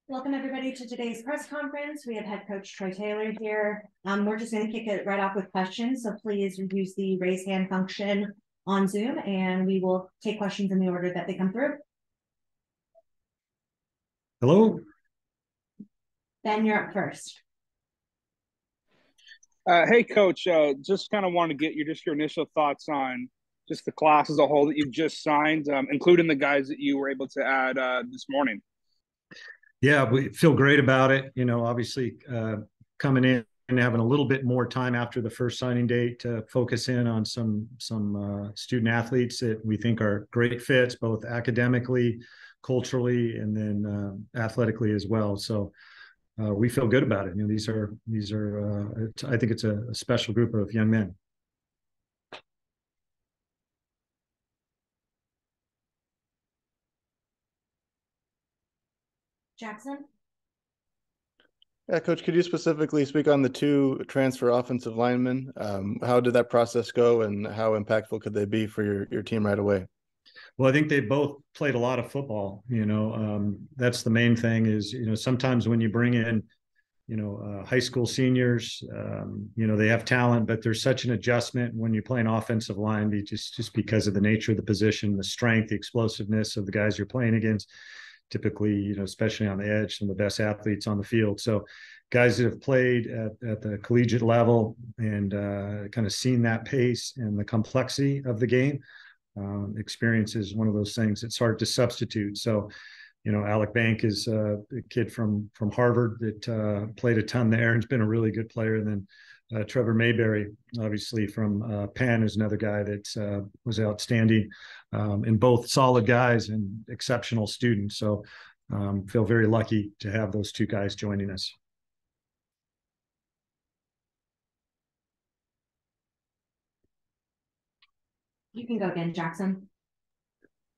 Welcome everybody to today's press conference. We have head coach Troy Taylor here. We're just going to kick it right off with questions. So please use the raise hand function on Zoom and we will take questions in the order that they come through. Hello. Ben, you're up first. Hey, Coach. Just kind of want to get your initial thoughts on just the class as a whole that you've just signed, including the guys that you were able to add this morning. Yeah, we feel great about it. Obviously coming in and having a little bit more time after the first signing date to focus in on some student athletes that we think are great fits, both academically, culturally, and then athletically as well. So we feel good about it. These are I think it's a special group of young men. Jackson? Yeah, Coach, could you specifically speak on the two transfer offensive linemen? How did that process go and how impactful could they be for your team right away? Well, I think they both played a lot of football. That's the main thing is, sometimes when you bring in, high school seniors, they have talent, but there's such an adjustment when you play an offensive line, just because of the nature of the position, the strength, the explosiveness of the guys you're playing against. Typically, especially on the edge, some of the best athletes on the field. So guys that have played at the collegiate level and kind of seen that pace and the complexity of the game, experience is one of those things it's hard to substitute. So, Alec Bank is a kid from Harvard that played a ton there and has been a really good player. And then Trevor Mayberry, obviously from Penn, is another guy that was outstanding, and both solid guys and exceptional students. So feel very lucky to have those two guys joining us. You can go again, Jackson.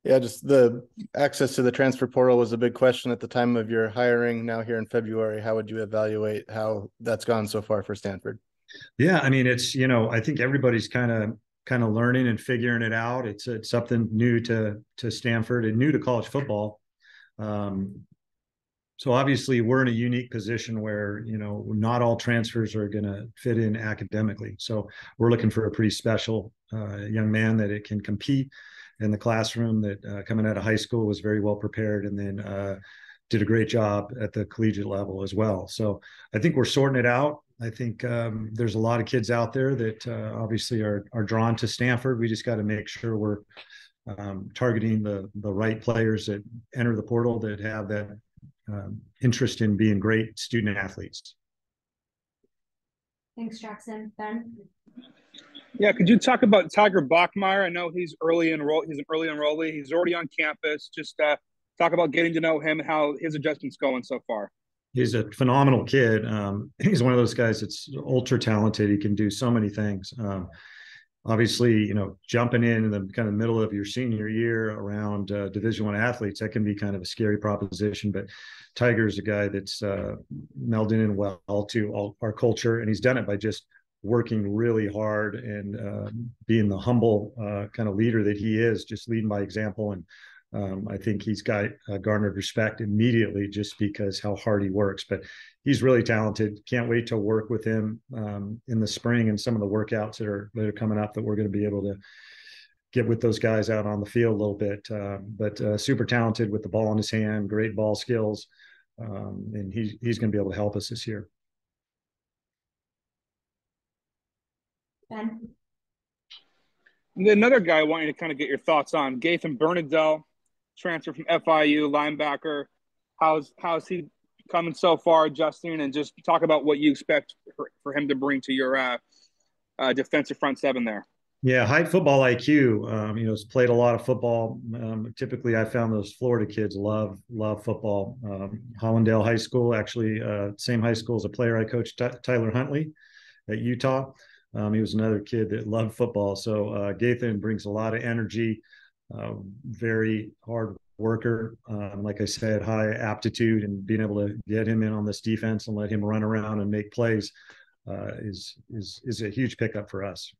Yeah, just the access to the transfer portal was a big question at the time of your hiring. Now here in February, how would you evaluate how that's gone so far for Stanford? Yeah, I mean, it's, I think everybody's kind of learning and figuring it out. It's something new to Stanford and new to college football. So obviously we're in a unique position where, not all transfers are going to fit in academically. So we're looking for a pretty special young man that it can compete in the classroom, that coming out of high school was very well prepared and then did a great job at the collegiate level as well. So I think we're sorting it out. I think there's a lot of kids out there that obviously are drawn to Stanford. We just got to make sure we're targeting the right players that enter the portal that have that interest in being great student athletes. Thanks, Jackson. Ben? Yeah, could you talk about Tiger Bachmeyer? I know he's early enroll. He's an early enrollee. He's already on campus. Just talk about getting to know him and how his adjustment's going so far. He's a phenomenal kid. He's one of those guys that's ultra talented. He can do so many things. Obviously, jumping in the kind of middle of your senior year around Division I athletes, that can be kind of a scary proposition. But Tiger's a guy that's melding in well to all our culture, and he's done it by just working really hard and being the humble kind of leader that he is, just leading by example. And I think he's got garnered respect immediately just because how hard he works. But he's really talented. Can't wait to work with him in the spring and some of the workouts that are coming up that we're going to be able to get with those guys out on the field a little bit. But super talented with the ball in his hand, great ball skills, and he's going to be able to help us this year. Ben? Another guy I want you to kind of get your thoughts on, Gaithan Bernadelle, transfer from FIU, linebacker. How's he coming so far, adjusting, and just talk about what you expect for him to bring to your defensive front seven there. Yeah, high football IQ. He's played a lot of football. Typically, I found those Florida kids love football. Hollandale High School, actually, same high school as a player I coached, Tyler Huntley at Utah. He was another kid that loved football. So Gaithan brings a lot of energy, very hard worker. Like I said, high aptitude, and being able to get him in on this defense and let him run around and make plays is a huge pickup for us.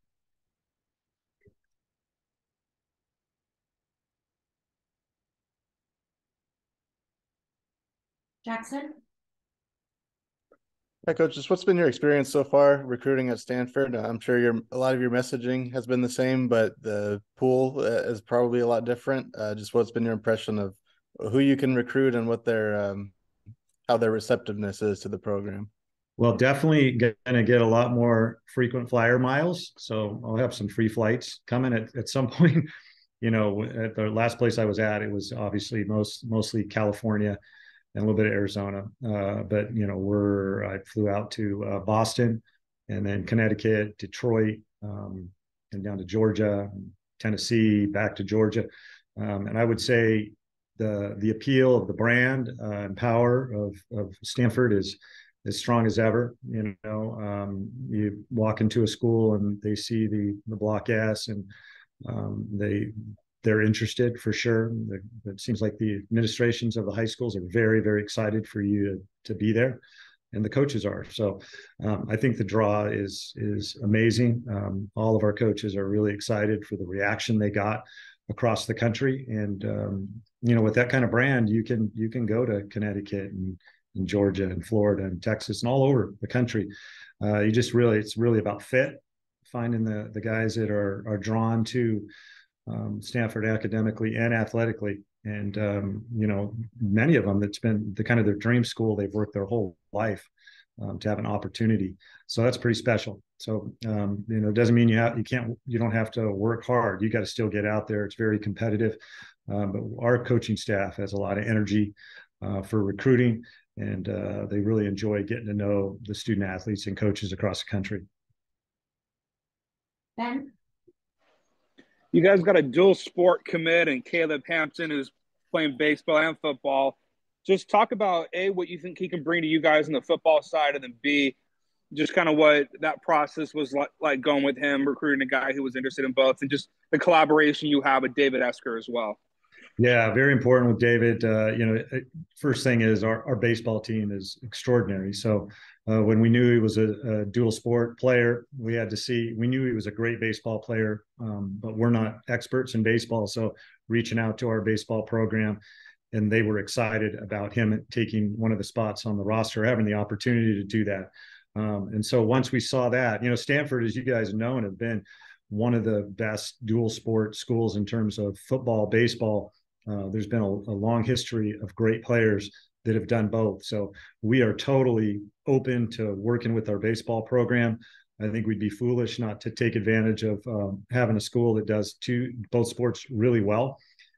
Jackson? Hi, Coach. Just what's been your experience so far recruiting at Stanford? I'm sure a lot of your messaging has been the same, but the pool is probably a lot different. Just what's been your impression of who you can recruit and what how their receptiveness is to the program? Well, definitely going to get a lot more frequent flyer miles. So I'll have some free flights coming at some point. At the last place I was at, it was obviously mostly California and a little bit of Arizona. But I flew out to Boston, and then Connecticut, Detroit, and down to Georgia, Tennessee, back to Georgia. And I would say the appeal of the brand and power of Stanford is as strong as ever. You walk into a school and they see the Block S, and they're interested for sure. It seems like the administrations of the high schools are very, very excited for you to be there, and the coaches are. So I think the draw is amazing. All of our coaches are really excited for the reaction they got across the country, and with that kind of brand, you can go to Connecticut and Georgia and Florida and Texas and all over the country. It's really about fit, finding the guys that are drawn to Stanford academically and athletically. And, many of them, that's been the kind of their dream school. They've worked their whole life to have an opportunity. So that's pretty special. So, it doesn't mean you don't have to work hard. You got to still get out there. It's very competitive. But our coaching staff has a lot of energy for recruiting, and they really enjoy getting to know the student athletes and coaches across the country. Ben? You guys got a dual sport commit and Caleb Hampton, who's playing baseball and football. Just talk about A, what you think he can bring to you guys on the football side, and then B, just kind of what that process was like going with him, recruiting a guy who was interested in both, and just the collaboration you have with David Esker as well. Yeah, very important with David. First thing is our baseball team is extraordinary. So when we knew he was a dual sport player, we knew he was a great baseball player, but we're not experts in baseball. So reaching out to our baseball program, and they were excited about him taking one of the spots on the roster, having the opportunity to do that. And so once we saw that, Stanford, as you guys know, and have been one of the best dual sport schools in terms of football, baseball. There's been a long history of great players that have done both. So we are totally open to working with our baseball program. I think we'd be foolish not to take advantage of having a school that does both sports really well.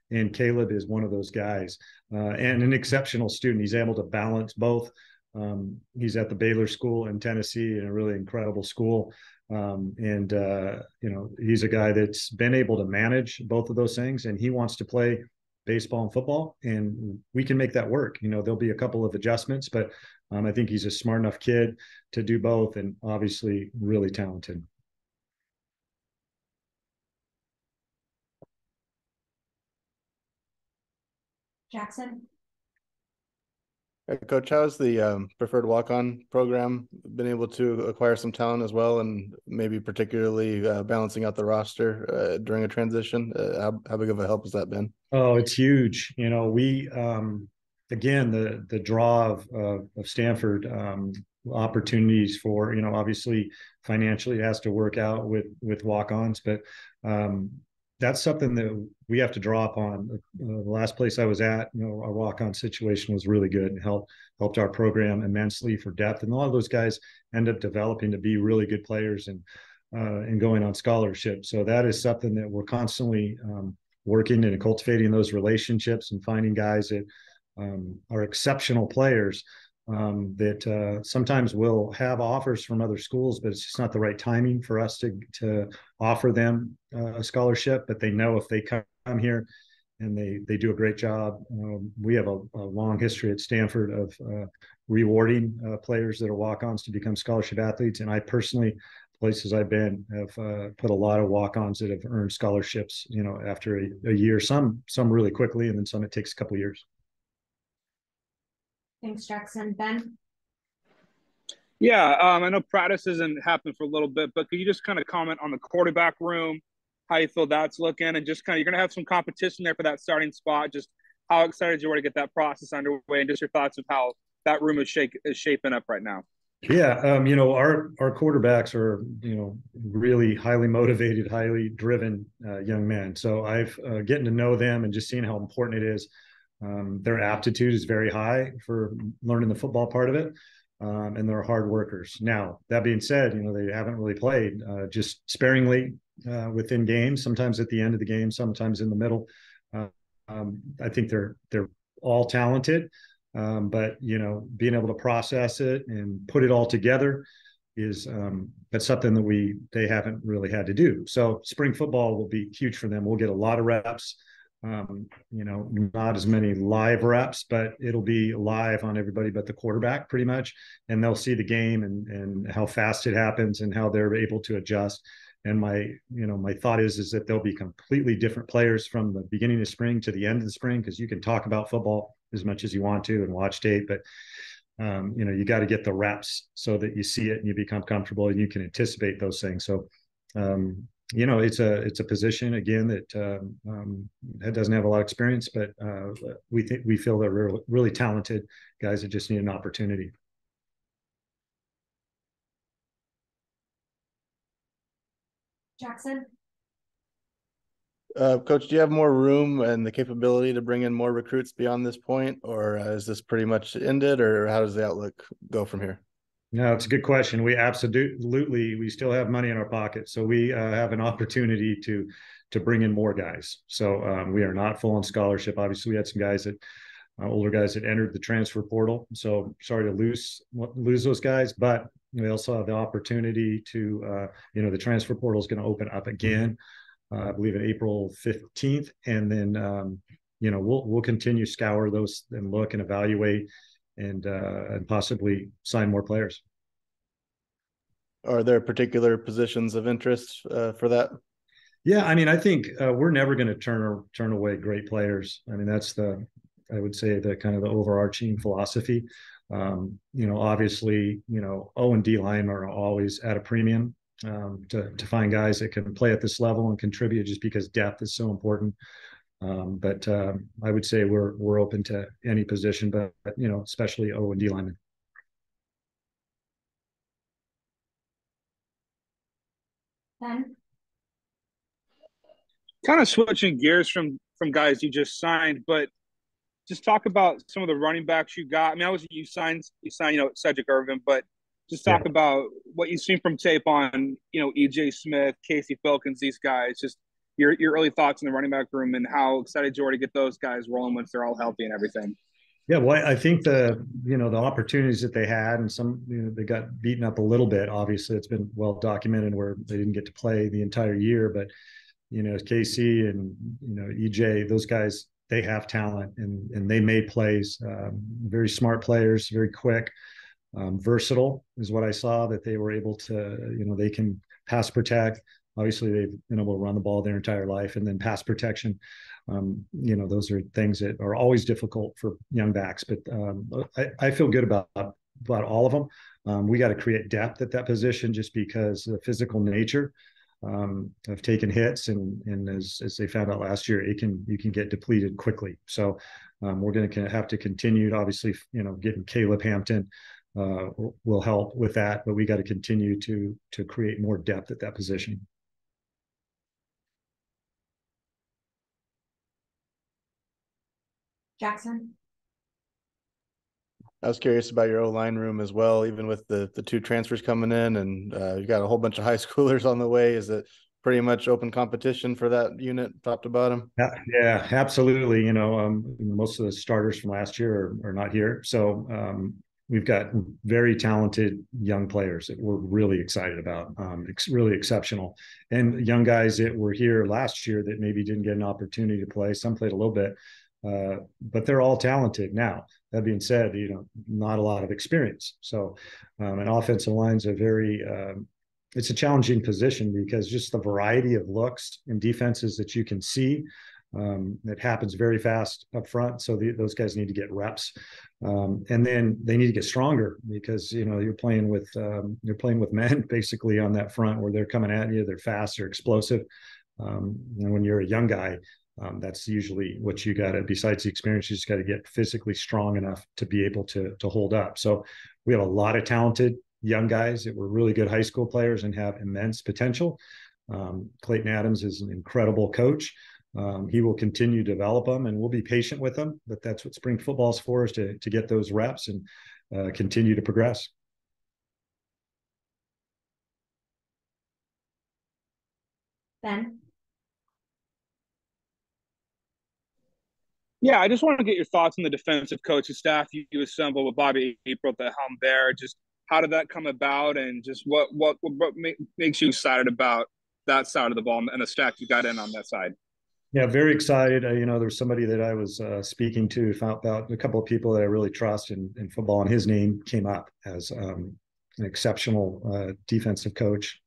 And Caleb is one of those guys, and an exceptional student. He's able to balance both. He's at the Baylor School in Tennessee, and a really incredible school. He's a guy that's been able to manage both of those things, and he wants to play baseball and football, and we can make that work. There'll be a couple of adjustments, but I think he's a smart enough kid to do both, and obviously really talented. Jackson? Coach, how's the preferred walk-on program been able to acquire some talent as well, and maybe particularly balancing out the roster during a transition? How big of a help has that been? Oh, it's huge. We again, the draw of Stanford, opportunities for, obviously financially it has to work out with walk-ons, but that's something that we have to draw upon. The last place I was at, our walk-on situation was really good and helped our program immensely for depth. And a lot of those guys end up developing to be really good players and going on scholarship. So that is something that we're constantly working and cultivating those relationships and finding guys that are exceptional players that sometimes will have offers from other schools, but it's just not the right timing for us to offer them a scholarship. But they know if they come here and they do a great job. We have a long history at Stanford of rewarding players that are walk-ons to become scholarship athletes. And I personally, places I've been, have put a lot of walk-ons that have earned scholarships, after a year, some really quickly, and then some it takes a couple of years. Thanks, Jackson. Ben? Yeah, I know practice hasn't happened for a little bit, but could you just kind of comment on the quarterback room, how you feel that's looking, and just kind of, you're going to have some competition there for that starting spot. Just how excited you are to get that process underway, and just your thoughts of how that room is shaping up right now. Yeah, our quarterbacks are really highly motivated, highly driven young men. So I've getting to know them and just seeing how important it is. Their aptitude is very high for learning the football part of it, and they're hard workers. Now that being said, they haven't really played, just sparingly within games. Sometimes at the end of the game, sometimes in the middle. I think they're all talented. But being able to process it and put it all together is that's something that they haven't really had to do. So spring football will be huge for them. We'll get a lot of reps, not as many live reps, but it'll be live on everybody but the quarterback pretty much, and they'll see the game and how fast it happens and how they're able to adjust. And my thought is that they'll be completely different players from the beginning of spring to the end of the spring, because you can talk about football as much as you want to and watch tape, but you got to get the reps so that you see it and you become comfortable and you can anticipate those things. So it's a position again that doesn't have a lot of experience, but we feel they're really, really talented guys that just need an opportunity. Jackson? Coach, do you have more room and the capability to bring in more recruits beyond this point, or is this pretty much ended, or how does the outlook go from here? No, it's a good question. We still have money in our pocket, so we have an opportunity to bring in more guys. So we are not full on scholarship. Obviously, we had some guys older guys that entered the transfer portal. So sorry to lose those guys, but we also have the opportunity to the transfer portal is going to open up again. I believe on April 15th. And then, we'll continue to scour those and look and evaluate and possibly sign more players. Are there particular positions of interest for that? Yeah, I think we're never going to turn away great players. That's I would say the kind of the overarching philosophy. Obviously, O and D line are always at a premium. To find guys that can play at this level and contribute, just because depth is so important. But I would say we're open to any position, but especially O and D linemen. Ben? Kind of switching gears from guys you just signed, but just talk about some of the running backs you got. Obviously you signed, Cedric Irvin, but just talk about what you've seen from tape on, EJ Smith, Casey Filkins, these guys. Just your early thoughts in the running back room and how excited you are to get those guys rolling once they're all healthy and everything. Yeah, well, I think the opportunities that they had, and some they got beaten up a little bit. Obviously, it's been well documented where they didn't get to play the entire year, but Casey and EJ, those guys, they have talent and they made plays. Very smart players, very quick. Versatile is what I saw, that they were able to, they can pass protect. Obviously, they've been able to run the ball their entire life, and then pass protection. Those are things that are always difficult for young backs, but I feel good about all of them. We got to create depth at that position just because of the physical nature of taking hits, and as they found out last year, you can get depleted quickly. So we're going to have to continue to, obviously, getting Caleb Hampton will help with that, but we got to continue to create more depth at that position. Jackson? I was curious about your O-line room as well, even with the two transfers coming in, and you got a whole bunch of high schoolers on the way. Is it pretty much open competition for that unit, top to bottom? Yeah, absolutely. Most of the starters from last year are not here. So we've got very talented young players that we're really excited about. It's really exceptional. And young guys that were here last year that maybe didn't get an opportunity to play. Some played a little bit, but they're all talented. Now, that being said, not a lot of experience. So an offensive line's it's a challenging position because just the variety of looks and defenses that you can see, it happens very fast up front. So those guys need to get reps, and then they need to get stronger because you're playing with men basically on that front where they're coming at you. They're fast, they're explosive. And when you're a young guy, That's usually what you got to, besides the experience, you just got to get physically strong enough to be able to hold up. So we have a lot of talented young guys that were really good high school players and have immense potential. Clayton Adams is an incredible coach. He will continue to develop them, and we'll be patient with them. But that's what spring football is for, is to get those reps and continue to progress. Ben? Yeah, I just want to get your thoughts on the defensive coaching staff you assembled with Bobby April at the helm there. Just how did that come about, and just what makes you excited about that side of the ball and the staff you got in on that side? Yeah, very excited. There's somebody that I was speaking to about a couple of people that I really trust in football, and his name came up as an exceptional defensive coach.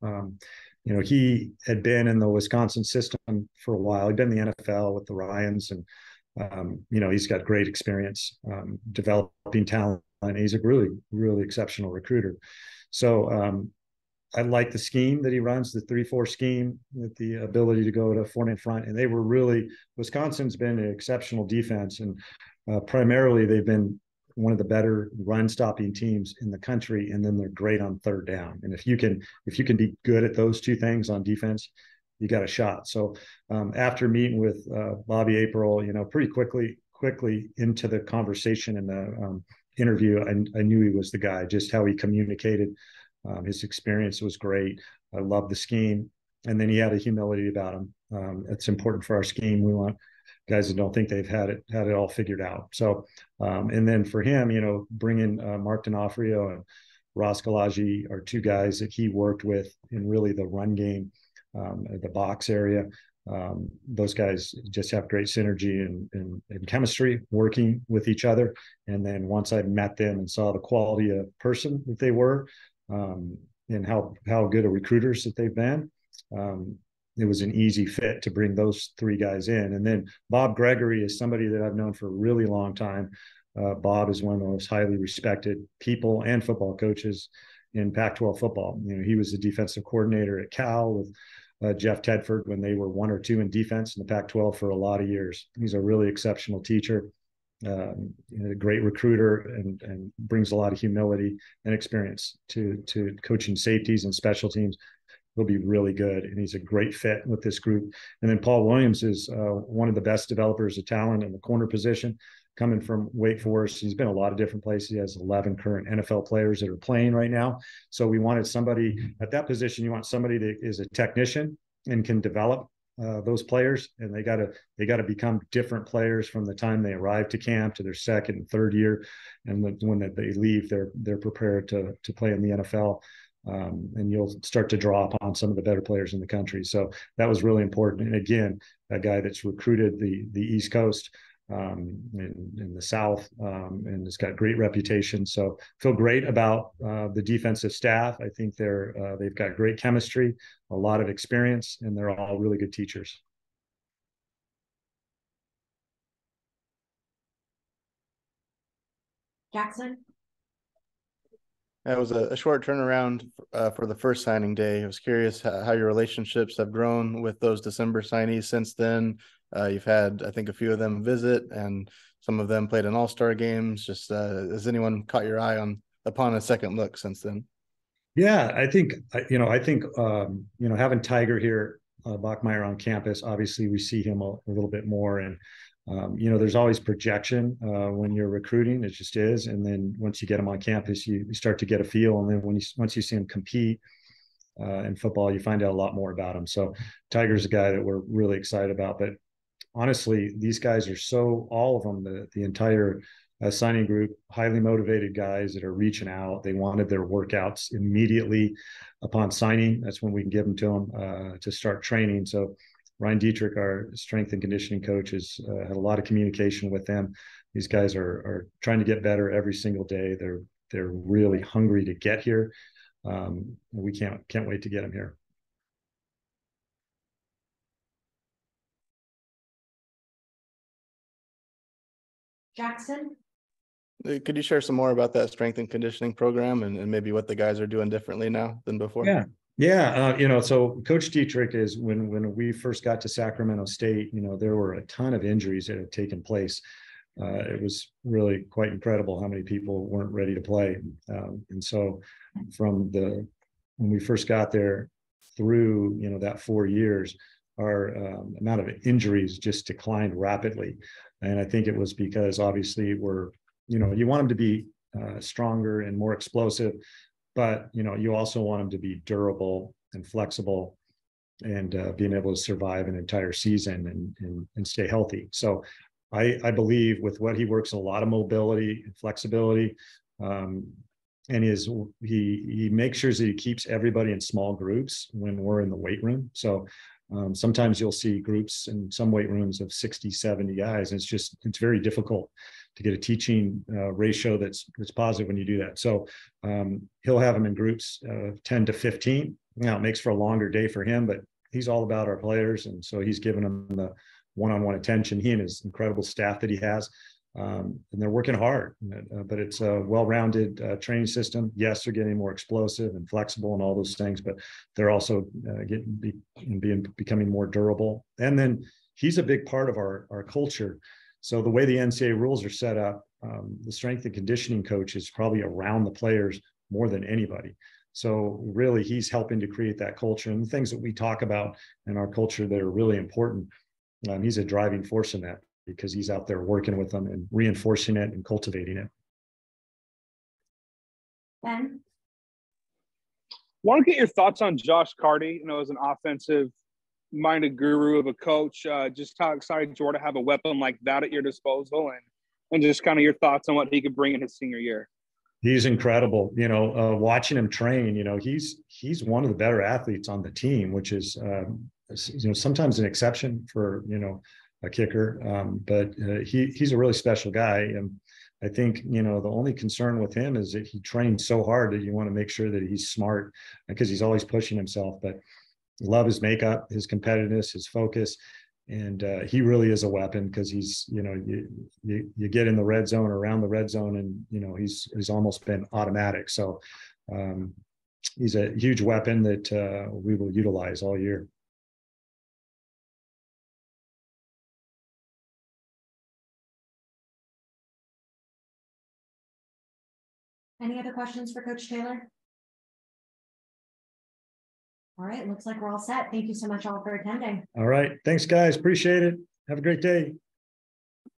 He had been in the Wisconsin system for a while. He'd been in the NFL with the Ryans, and he's got great experience developing talent, and he's a really, really exceptional recruiter. So I like the scheme that he runs, the 3-4 scheme, with the ability to go to 4 in front. And they were really, Wisconsin's been an exceptional defense, and primarily they've been one of the better run stopping teams in the country. And then they're great on third down. And if you can be good at those two things on defense, you got a shot. So after meeting with Bobby April, pretty quickly into the conversation and the interview, I knew he was the guy. Just how he communicated, his experience was great. I love the scheme, and then he had a humility about him. It's important for our scheme. We want guys that don't think they've had it all figured out. So, and then for him, bringing Mark D'Onofrio and Ross Galagi are two guys that he worked with in really the run game, the box area. Those guys just have great synergy and chemistry working with each other. And then once I met them and saw the quality of person that they were, and how good of recruiters that they've been, it was an easy fit to bring those three guys in. And then Bob Gregory is somebody that I've known for a really long time. Bob is one of the most highly respected people and football coaches in Pac-12 football. He was the defensive coordinator at Cal with Jeff Tedford when they were 1 or 2 in defense in the Pac-12 for a lot of years. He's a really exceptional teacher, a great recruiter, and brings a lot of humility and experience to coaching safeties and special teams. He'll be really good, and he's a great fit with this group. And then Paul Williams is one of the best developers of talent in the corner position, coming from Wake Forest. He's been a lot of different places. He has 11 current NFL players that are playing right now. So we wanted somebody at that position. You want somebody that is a technician and can develop those players, and they got to become different players from the time they arrive to camp to their second and third year, and when they leave, they're prepared to play in the NFL. And you'll start to draw upon some of the better players in the country. So that was really important. And again, a guy that's recruited the East Coast, in the South, and it's got great reputation. So feel great about the defensive staff. I think they've got great chemistry, a lot of experience, and they're all really good teachers. Jackson? That was a short turnaround for the first signing day. I was curious how your relationships have grown with those December signees since then. You've had, I think, a few of them visit, and some of them played in all-star games. Just has anyone caught your eye upon a second look since then? Yeah, I think having Tiger here, Bachmeier on campus, obviously we see him a little bit more, and there's always projection when you're recruiting. It just is. And then once you get him on campus, you start to get a feel. And then once you see him compete in football, you find out a lot more about him. So Tiger's a guy that we're really excited about. But honestly, these guys are all of them, the entire signing group, highly motivated guys that are reaching out. They wanted their workouts immediately upon signing. That's when we can give them to them to start training. So Ryan Dietrich, our strength and conditioning coach, has had a lot of communication with them. These guys are trying to get better every single day. They're really hungry to get here. We can't wait to get them here. Jackson? Could you share some more about that strength and conditioning program and maybe what the guys are doing differently now than before? Yeah, so Coach Dietrich is when we first got to Sacramento State, there were a ton of injuries that had taken place. It was really quite incredible how many people weren't ready to play. And so when we first got there through, that 4 years, our amount of injuries just declined rapidly. And I think it was because obviously you want them to be stronger and more explosive, but you also want them to be durable and flexible and being able to survive an entire season and stay healthy. So I believe with what he works, a lot of mobility and flexibility, and he makes sure that he keeps everybody in small groups when we're in the weight room. So sometimes you'll see groups in some weight rooms of 60, 70 guys. And it's very difficult to get a teaching ratio that's positive when you do that. So he'll have them in groups of 10 to 15. Now it makes for a longer day for him, but he's all about our players. And so he's given them the one-on-one attention, he and his incredible staff that he has. And they're working hard, but it's a well-rounded training system. Yes, they're getting more explosive and flexible and all those things, but they're also becoming more durable. And then he's a big part of our culture. So the way the NCAA rules are set up, the strength and conditioning coach is probably around the players more than anybody. So really, he's helping to create that culture and the things that we talk about in our culture that are really important. He's a driving force in that because he's out there working with them and reinforcing it and cultivating it. Ben? Want to get your thoughts on Josh Carty, as an offensive-minded guru of a coach. Just how excited you are to have a weapon like that at your disposal, and just kind of your thoughts on what he could bring in his senior year. He's incredible. Watching him train, he's one of the better athletes on the team, which is sometimes an exception for a kicker, but he's a really special guy. And I think the only concern with him is that he trains so hard that you want to make sure that he's smart because he's always pushing himself. But love his makeup, his competitiveness, his focus, and he really is a weapon because he's you get in the red zone or around the red zone, and he's almost been automatic. So he's a huge weapon that we will utilize all year. Any other questions for Coach Taylor? All right, looks like we're all set. Thank you so much all for attending. All right. Thanks, guys. Appreciate it. Have a great day.